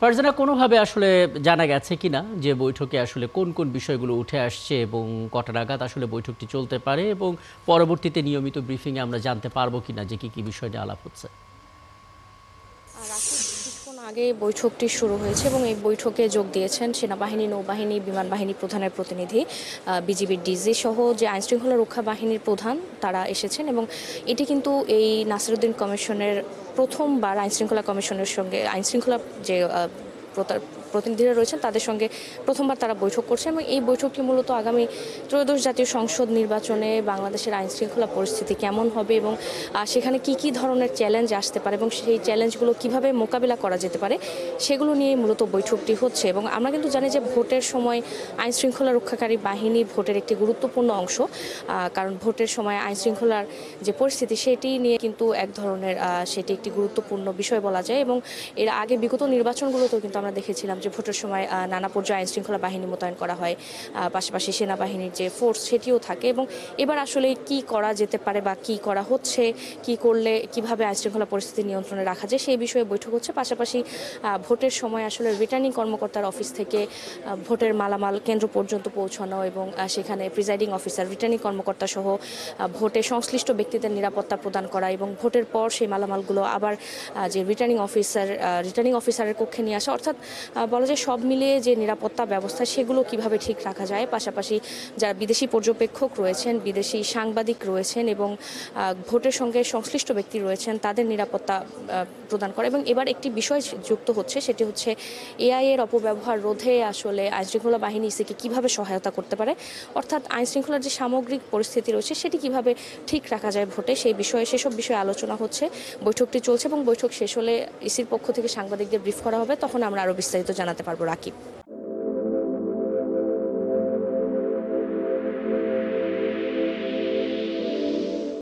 ফারজানা, কোনোভাবে আসলে জানা গেছে কিনা যে বৈঠকে আসলে কোন কোন বিষয়গুলো উঠে আসছে এবং কটা নাগাদ আসলে বৈঠকটি চলতে পারে, এবং পরবর্তীতে নিয়মিত ব্রিফিংয়ে আমরা জানতে পারবো কিনা যে কি কি বিষয় নিয়ে আলাপ হচ্ছে? রাকিব, কিছুক্ষণ আগে বৈঠকটি শুরু হয়েছে এবং এই বৈঠকে যোগ দিয়েছেন সেনাবাহিনী, নৌবাহিনী, বিমান বাহিনী প্রধানের প্রতিনিধি, বিজিবির ডিজি সহ যে আইনশৃঙ্খলা রক্ষা বাহিনীর প্রধান তারা এসেছেন। এবং এটি কিন্তু এই নাসিরউদ্দিন কমিশনের প্রথমবার আইনশৃঙ্খলা কমিশনের সঙ্গে আইনশৃঙ্খলা যে প্রতিনিধিরা রয়েছেন তাদের সঙ্গে প্রথমবার তারা বৈঠক করছে। এবং এই বৈঠকটি মূলত আগামী ত্রয়োদশ জাতীয় সংসদ নির্বাচনে বাংলাদেশের আইনশৃঙ্খলা পরিস্থিতি কেমন হবে এবং সেখানে কি কি ধরনের চ্যালেঞ্জ আসতে পারে এবং সেই চ্যালেঞ্জগুলো কিভাবে মোকাবিলা করা যেতে পারে সেগুলো নিয়ে মূলত বৈঠকটি হচ্ছে। এবং আমরা কিন্তু জানি যে ভোটের সময় আইনশৃঙ্খলা রক্ষাকারী বাহিনী ভোটের একটি গুরুত্বপূর্ণ অংশ, কারণ ভোটের সময় আইনশৃঙ্খলার যে পরিস্থিতি সেটি নিয়ে কিন্তু এক ধরনের সেটি একটি গুরুত্বপূর্ণ বিষয় বলা যায়। এবং এর আগে বিগত নির্বাচনগুলোতেও কিন্তু আমরা দেখেছিলাম যে ভোটের সময় নানা পর্যায়ে আইনশৃঙ্খলা বাহিনী মোতায়েন করা হয়, পাশাপাশি সেনাবাহিনীর যে ফোর্স সেটিও থাকে। এবং এবার আসলে কি করা যেতে পারে বা কি করা হচ্ছে, কি করলে কিভাবে আইনশৃঙ্খলা পরিস্থিতি নিয়ন্ত্রণে রাখা যায় সেই বিষয়ে বৈঠক হচ্ছে। পাশাপাশি ভোটের সময় আসলে রিটার্নিং কর্মকর্তার অফিস থেকে ভোটের মালামাল কেন্দ্র পর্যন্ত পৌঁছানো এবং সেখানে প্রিজাইডিং অফিসার, রিটার্নিং কর্মকর্তা সহ ভোটে সংশ্লিষ্ট ব্যক্তিদের নিরাপত্তা প্রদান করা এবং ভোটের পর সেই মালামালগুলো আবার যে রিটার্নিং অফিসারের কক্ষে নিয়ে আসা, অর্থাৎ বলা যায় সব মিলিয়ে যে নিরাপত্তা ব্যবস্থা সেগুলো কিভাবে ঠিক রাখা যায়। পাশাপাশি যারা বিদেশি পর্যবেক্ষক রয়েছেন, বিদেশি সাংবাদিক রয়েছেন এবং ভোটের সঙ্গে সংশ্লিষ্ট ব্যক্তি রয়েছেন তাদের নিরাপত্তা প্রদান করা। এবং এবার একটি বিষয় যুক্ত হচ্ছে, সেটি হচ্ছে এআই এর অপব্যবহার রোধে আসলে আইনশৃঙ্খলা বাহিনী ইসিকে কিভাবে সহায়তা করতে পারে, অর্থাৎ আইনশৃঙ্খলার যে সামগ্রিক পরিস্থিতি রয়েছে সেটি কিভাবে ঠিক রাখা যায় ভোটে, সেসব বিষয়ে আলোচনা হচ্ছে। বৈঠকটি চলছে এবং বৈঠক শেষ হলে ইসির পক্ষ থেকে সাংবাদিকদের ব্রিফ করা হবে, তখন আমরা আরও বিস্তারিত জানাতে পারবো। রাকিব।